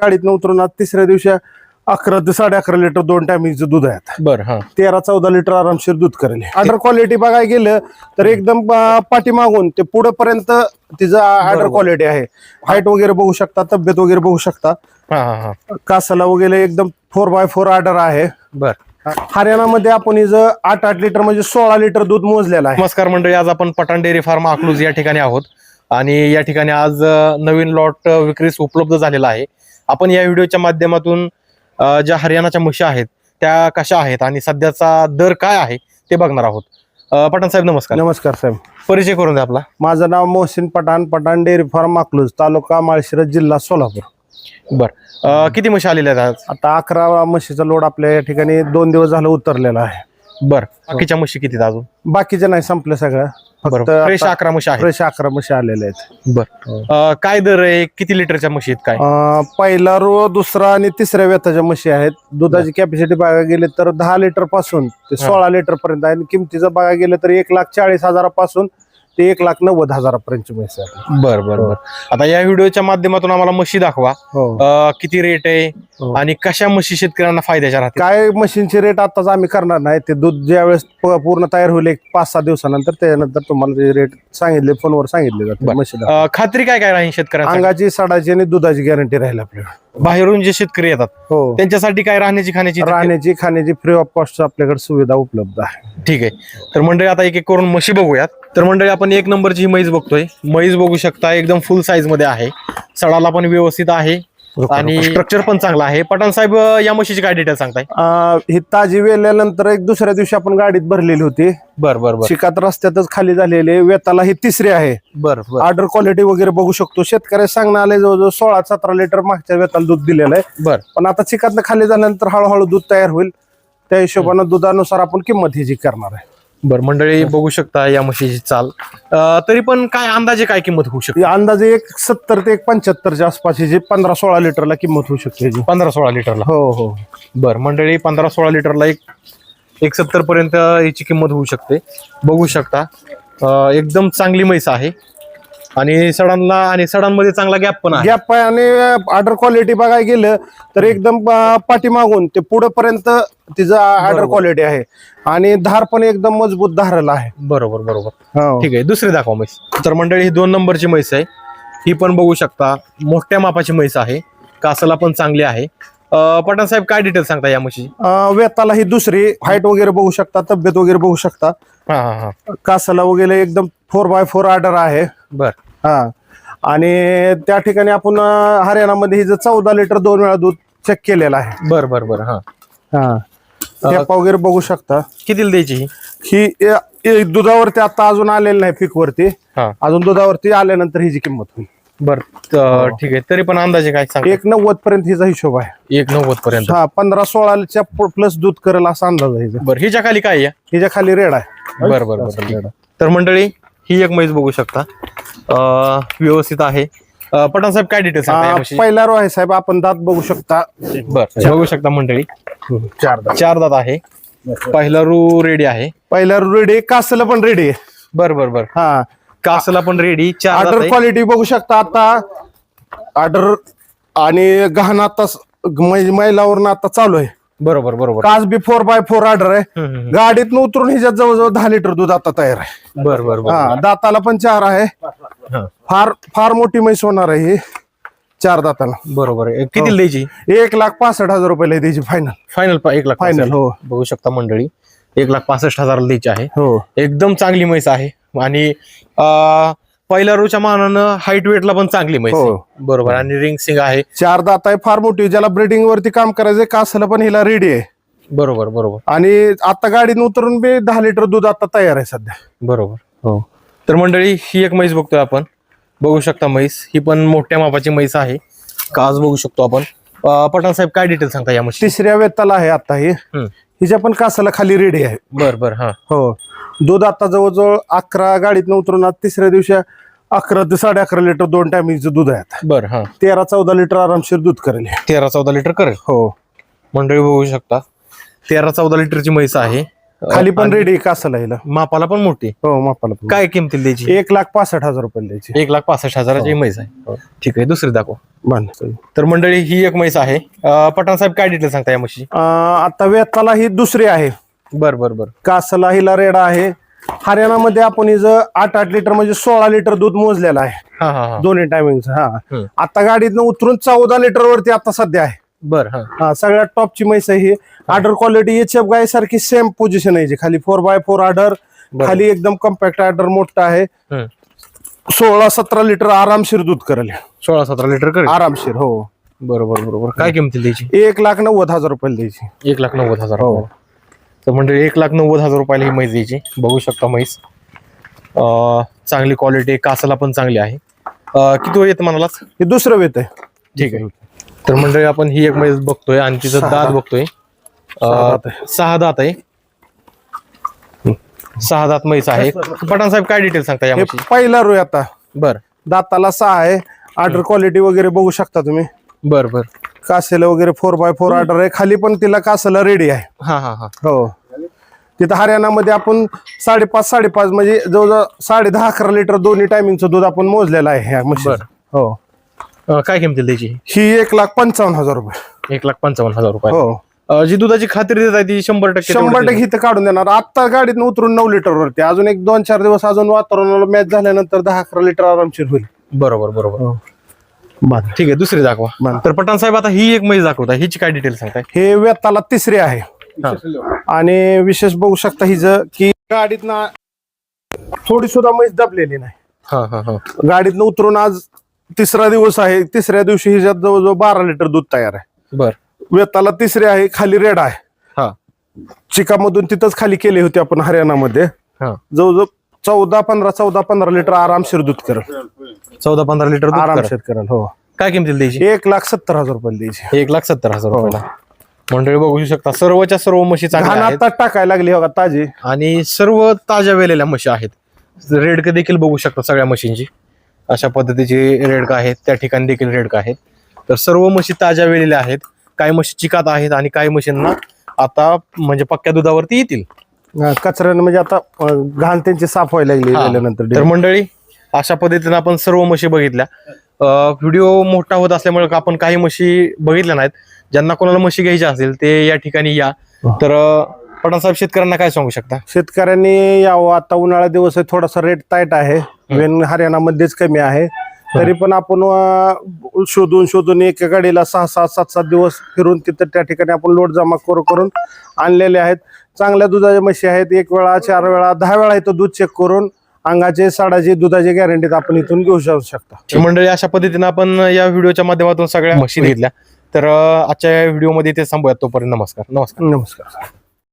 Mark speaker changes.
Speaker 1: गाडीतनं उतरून आज तिसऱ्या दिवशी 11 ते 11.5 लिटर 2 टायमिंगचं दूध आहे.
Speaker 2: बरं. हा
Speaker 1: 13-14 लिटर आरामशीर दूध करेल. ऑर्डर क्वालिटी बघायला गेलं तर एकदम पाठीमागून ते पुढे पर्यंत तिचं ऑर्डर क्वालिटी आहे. हाईट वगैरे बघू शकता, तब्येत वगैरे बघू शकता. कासाला वगैरे एकदम 4x4 ऑर्डर आहे.
Speaker 2: बर.
Speaker 1: हरियाणामध्ये आपण हिचं 8 लिटर म्हणजे 16 लिटर दूध मोजलेलं आहे.
Speaker 2: नमस्कार मंडळी, आज आपण पठाण डेअरी फार्म अकलूज या ठिकाणी आहोत आणि या ठिकाणी आज नवीन लॉट विक्रीस उपलब्ध झालेला आहे. आपण या व्हिडिओच्या माध्यमातून ज्या हरियाणाच्या म्हशी आहेत त्या कशा आहेत आणि सध्याचा दर काय आहे ते बघणार आहोत. पठाण साहेब नमस्कार.
Speaker 1: नमस्कार साहेब,
Speaker 2: परिचय करून द्या आपला.
Speaker 1: माझं नाव मोहसिन पठाण, पठाण डेअरी फार्म अकलूज, तालुका माळशिरस, जिल्हा सोलापूर.
Speaker 2: बर. किती म्हशी आलेल्या आहेत आज?
Speaker 1: आता 11 म्हशीचा लोड आपल्या या ठिकाणी 2 दिवस झालं उतरलेला आहे.
Speaker 2: बर. बाकीच्या म्हशी किती आहेत अजून?
Speaker 1: बाकीचे नाही, संपलं सगळं. फक्त
Speaker 2: फ्रेश 11 म्हशी आहेत.
Speaker 1: फ्रेश 11 म्हशी आलेल्या आहेत.
Speaker 2: बर. काय दर आहे? किती लिटरच्या म्हशी आहेत? काय
Speaker 1: पहिला रो, दुसरा आणि तिसऱ्या व्यताच्या म्हशी आहेत. दुधाची कॅपॅसिटी बघायला गेले तर 10 लिटर पासून ते 16 लिटर पर्यंत आहे. किमतीचं बघायला गेलं तर 1,40,000 ते 1,90,000 पर्यंतची म्हशी आहे.
Speaker 2: बर बर बर. आता या व्हिडिओच्या माध्यमातून आम्हाला म्हशी दाखवा. किती रेट आहे आणि कशा म्हशी शेतकऱ्यांना फायद्याच्या राहतील?
Speaker 1: काय मशीनचे रेट आताच आम्ही करणार नाही. ते दूध ज्यावेळेस पूर्ण तयार होईल 5-6 दिवसानंतर, त्यानंतर तुम्हाला ते रेट सांगितले, फोनवर सांगितले जाते म्हशीला.
Speaker 2: खात्री काय काय राहील शेतकऱ्यांना?
Speaker 1: अंगाची, सडाची आणि दुधाची गॅरंटी राहील आपल्याकडे.
Speaker 2: बाहेरून जे शेतकरी येतात त्यांच्यासाठी काय राहण्याची
Speaker 1: खाण्याची फ्री ऑफ कॉस्ट आपल्याकडे सुविधा उपलब्ध आहे.
Speaker 2: ठीक आहे. तर मंडळी आता एक एक करून म्हशी बघूयात. तर मंडळी आपण 1 नंबरची ही म्हैस बघतोय. म्हैस बघू शकता एकदम फुल साईज मध्ये आहे. सडाला पण व्यवस्थित आहे आणि स्ट्रक्चर पण चांगला आहे. पठाण साहेब, या म्हशीची काय डिटेल सांगताय?
Speaker 1: ही ताजी वेल्यानंतर एक दुसऱ्या दिवशी आपण गाडीत भरलेली होती.
Speaker 2: बर.
Speaker 1: शिकात रस्त्यातच खाली झालेले. वेताला ही तिसरी आहे. ऑर्डर क्वालिटी वगैरे बघू शकतो. शेतकऱ्या सांगणं आले जवळजवळ 16-17 लिटर मागच्या वेताला दूध दिलेलं आहे. पण आता चिकातनं खाली झाल्यानंतर हळूहळू दूध तयार होईल. त्या हिशोबानं दुधानुसार आपण किंमत ही जी करणार आहे.
Speaker 2: बर. मंडळी बघू शकता या म्हशीची चाल. तरी पण काय अंदाजे काय किंमत होऊ शकते?
Speaker 1: अंदाजे 1,70 ते 1,75च्या आसपास जी 15-16 लिटरला किंमत होऊ शकते.
Speaker 2: 15-16 लिटरला?
Speaker 1: हो.
Speaker 2: बर. मंडळी 15-16 लिटरला 1,70 पर्यंत याची किंमत होऊ शकते. बघू शकता एकदम चांगली म्हैस आहे आणि सडांमध्ये चांगला गॅप पण आहे.
Speaker 1: गॅप आहे आणि ऑर्डर क्वालिटी बघायला गेलं तर एकदम पाठीमागून ते पुढे पर्यंत तिचं ऑर्डर क्वालिटी आहे आणि धार पण एकदम मजबूत धारला आहे.
Speaker 2: बरोबर. ठीक आहे. दुसरी दाखवा म्हैस. तर मंडळी ही 2 नंबरची म्हैस आहे. ही पण बघू शकता मोठ्या मापाची म्हैस आहे. कासाला पण चांगली आहे. पठाण साहेब, काय डिटेल सांगता या म्हशी?
Speaker 1: वेताला ही दुसरी, हाईट वगैरे बघू शकता, तब्येत वगैरे बघू शकता. कासाला वगैरे एकदम 4x4 ऑर्डर आहे.
Speaker 2: बर.
Speaker 1: आणि त्या ठिकाणी आपण हरियाणामध्ये हिचं 14 लिटर 2 वेळा दूध चेक केलेलं आहे.
Speaker 2: बर.
Speaker 1: ठेपा वगैरे बघू शकता.
Speaker 2: कितीला द्यायची
Speaker 1: ही दुधावरती आता अजून आलेली नाही पीक वरती. अजून दुधावरती आल्यानंतर हिची किंमत होईल.
Speaker 2: बर. ठीक आहे. तरी पण अंदाजे काय सांग?
Speaker 1: 1,90 पर्यंत हिचा हिशोब आहे.
Speaker 2: 1,90 पर्यंत?
Speaker 1: 15-16च्या प्लस दूध करेल असा अंदाज आहे.
Speaker 2: बरं. हिच्या खाली काय आहे?
Speaker 1: हिच्या खाली रेड आहे.
Speaker 2: बरं. तर मंडळी ही एक म्हैस बघू शकता, व्यवस्थित आहे. पठाण साहेब, काय डिटेल्स?
Speaker 1: पहिला रो आहे साहेब, आपण दात बघू शकता.
Speaker 2: बरं. बघू शकता मंडळी 4 दात आहे. पहिला रू रेडी आहे.
Speaker 1: पहिला रू रेडी, कासला पण रेडी आहे.
Speaker 2: बरं. कासला पण रेडी.
Speaker 1: ऑर्डर क्वालिटी बघू शकता. आता ऑर्डर आणि गहन आता महिलावरून आता चालू आहे.
Speaker 2: बरोबर.
Speaker 1: कास बी 4x4 ऑर्डर आहे. गाडीतून उतरून हिच्यात जवळजवळ 10 लिटर दूध आता तयार आहे.
Speaker 2: बरं.
Speaker 1: दाताला पण 4 आहे. फार मोठी म्हैस होणार आहे ही 4 दाताला.
Speaker 2: बरोबर. किती द्यायची?
Speaker 1: 1,65,000 रुपयाला द्यायची फायनल.
Speaker 2: 1 लाख
Speaker 1: फायनल. हो.
Speaker 2: बघू शकता मंडळी 1,65,000 द्यायची आहे.
Speaker 1: हो.
Speaker 2: एकदम चांगली म्हैस आहे आणि पहिल्या रोच्या मानानं हाईट वेटला पण चांगली म्हैस. बरोबर. आणि रिंग सिंग आहे.
Speaker 1: 4 दात आहे, फार मोठी. ज्याला ब्रीडिंग वरती काम करायचंय कासाला पण हिला रेडी आहे.
Speaker 2: बरोबर.
Speaker 1: आणि आता गाडीने उतरून बी 10 लिटर दूध आता तयार आहे सध्या.
Speaker 2: बरोबर. हो. तर मंडळी ही एक म्हैस बघतोय आपण. बघू शकता म्हैस ही पण मोठ्या मापाची म्हैस आहे. कास बघू शकतो आपण. पठाण साहेब, काय डिटेल सांगता या म्हशी?
Speaker 1: तिसऱ्या वेताला आहे आता ही. हिच्या पण कासाला खाली रेडी आहे.
Speaker 2: बरं.
Speaker 1: हो. दूध आता जवळजवळ 11 गाडीतनं उतरून आज तिसऱ्या दिवशी 11 ते 11.5 लिटर 2 टायमिंगचं दूध आहे.
Speaker 2: बरं.
Speaker 1: 13-14 लिटर आरामशीर दूध करेल.
Speaker 2: 13-14 लिटर करेल.
Speaker 1: हो.
Speaker 2: मंडळी बघू शकता 13-14 लिटरची म्हैस आहे
Speaker 1: खाली पण रेडी कासला हिला.
Speaker 2: मापाला पण मोठी.
Speaker 1: हो मापाला पण.
Speaker 2: काय किमतीला द्यायची?
Speaker 1: 1,65,000 रुपये द्यायची.
Speaker 2: 1,65,000ची म्हैस आहे.
Speaker 1: हो.
Speaker 2: ठीक आहे, दुसरी दाखव.
Speaker 1: बन.
Speaker 2: तर मंडळी ही एक म्हैस आहे. पठाण साहेब काय डिटेल सांगता या म्हशी?
Speaker 1: आता वेताला ही दुसरी आहे.
Speaker 2: बर बर बर.
Speaker 1: कासला हिला रेडा आहे. हरियाणामध्ये आपण हिचं 8 लिटर म्हणजे 16 लिटर दूध मोजलेलं आहे.
Speaker 2: हा हा हा.
Speaker 1: दोन्ही टायमिंगचं. आता गाडीतनं उतरून 14 लिटर वरती आता सध्या आहे.
Speaker 2: बर. हा.
Speaker 1: सगळ्यात टॉपची म्हैस आहे ही. ऑर्डर क्वालिटी एचएफ गाय सारखी सेम पोझिशन आहे. खाली 4x4 ऑर्डर, खाली एकदम कम्पॅक्ट ऑर्डर मोठा आहे. 16-17 लिटर आरामशीर दूध करेल.
Speaker 2: 16-17 लिटर कर
Speaker 1: आरामशीर. हो
Speaker 2: बरोबर बरोबर. काय किमतीला द्यायची?
Speaker 1: 1,90,000 रुपये द्यायची.
Speaker 2: 1,90,000.
Speaker 1: हो.
Speaker 2: तर म्हणजे 1,90,000 रुपयाला ही म्हैस द्यायची. बघू शकता म्हैस चांगली क्वालिटी, कासाला पण चांगली आहे. किती वेळ येतं म्हणालाच?
Speaker 1: हे दुसरं वेत आहे.
Speaker 2: ठीक आहे. तर म्हणजे आपण ही एक म्हैस बघतोय आणि तिचं दात बघतोय. 6 दात आहे. 6 दात म्हैस आहे. पठाण साहेब काय डिटेल सांगता या
Speaker 1: हे
Speaker 2: म्हशी?
Speaker 1: पहिला रोय आता.
Speaker 2: बर
Speaker 1: दाताला 6 आहे. ऑर्डर क्वालिटी वगैरे बघू शकता तुम्ही.
Speaker 2: बर बर.
Speaker 1: कासेला वगैरे 4x4 ऑर्डर आहे. खाली पण तिला कासेला रेडी आहे.
Speaker 2: हा हा हा.
Speaker 1: हो. तिथं हरियाणामध्ये आपण 5.5 म्हणजे जवळजवळ 10.5-11 लिटर दोन्ही टायमिंगचं दूध आपण मोजलेलं आहे ह्या म्हशी. हो.
Speaker 2: काय किमतीला द्यायची?
Speaker 1: ही 1,55,000 रुपये.
Speaker 2: 1,55,000 रुपये.
Speaker 1: हो.
Speaker 2: जी दुधाची खात्री देत आहे ती 100%
Speaker 1: 100% इथं काढून देणार. आता गाडीतून उतरून 9 लिटर वरती. अजून एक 2-4 दिवस अजून वातावरणाला मॅच झाल्यानंतर 10-11 लिटर आरामशीर होईल.
Speaker 2: बरोबर बरोबर. ठीक आहे, दुसरी दाखवा. तर पठाण साहेब आता ही एक म्हैस दाखवता, हिची काय डिटेल सांगताय?
Speaker 1: हे वेताला तिसरी आहे. आणि विशेष बघू शकता हिचं की गाडीतनं थोडी सुद्धा म्हैस दबलेली नाही.
Speaker 2: हा हा हा.
Speaker 1: गाडीतनं उतरून आज 3रा दिवस आहे. 3ऱ्या दिवशी हिच्यात जवळजवळ 12 लिटर दूध तयार आहे.
Speaker 2: बर.
Speaker 1: वेताला तिसरी आहे. खाली रेड आहे.
Speaker 2: हा.
Speaker 1: चिकामधून तिथंच खाली केली होती आपण हरियाणामध्ये.
Speaker 2: हा.
Speaker 1: जवळजवळ 14-15 लिटर आरामशीर दूध करेल.
Speaker 2: 14-15 लिटर दूध
Speaker 1: आरामशीर करेल. हो.
Speaker 2: काय किमतीला द्यायची?
Speaker 1: 1,70,000 रुपये द्यायची.
Speaker 2: 1,70,000 रुपयाला. मंडळी बघू शकता सर्वच्या सर्व म्हशी चांगल्या
Speaker 1: घाण
Speaker 2: आहेत
Speaker 1: आता टाकायला लागली बघा ताजी.
Speaker 2: आणि सर्व ताज्या वेलेल्या म्हशी आहेत. रेडक देखील बघू शकता सगळ्या म्हशींची. अशा पद्धतीची रेडक आहेत. त्या ठिकाणी देखील रेडक आहेत. तर सर्व म्हशी ताज्या वेलेल्या आहेत. काही म्हशी चिकात आहेत आणि काही म्हशींना आता म्हणजे पक्क्या दुधावरती येतील.
Speaker 1: कचऱ्याने म्हणजे आता घाण त्यांची साफ व्हायला लागली गेल्यानंतर.
Speaker 2: तर मंडळी अशा पद्धतीने आपण सर्व म्हशी बघितल्या. व्हिडिओ मोठा होत असल्यामुळे आपण काही म्हशी बघितल्या नाहीत. ज्यांना कोणाला म्हशी घ्यायची असेल ते या ठिकाणी या. तर पठाण साहेब शेतकऱ्यांना काय सांगू शकता?
Speaker 1: शेतकऱ्यांनी यावं. आता उन्हाळा दिवस आहे. थोडासा रेट टाईट आहे. वेन हरियाणामध्येच कमी आहे. तरी पण आपण शोधून एका गाडीला 6-7, 7-7 दिवस फिरून तिथं त्या ठिकाणी आपण लोड जमा करून आणलेले आहेत. चांगल्या दुधाच्या म्हशी आहेत. 1 वेळा 4 वेळा 10 वेळा इथं दूध चेक करून अंगाचे साडाची दुधाची गॅरंटी आपण इथून घेऊ शकता.
Speaker 2: मंडळी अशा पद्धतीने आपण या व्हिडिओच्या माध्यमातून सगळ्या म्हशी घेतल्या. तर आजच्या व्हिडिओमध्ये ते संपूयात. तोपर्यंत नमस्कार.
Speaker 1: नमस्कार.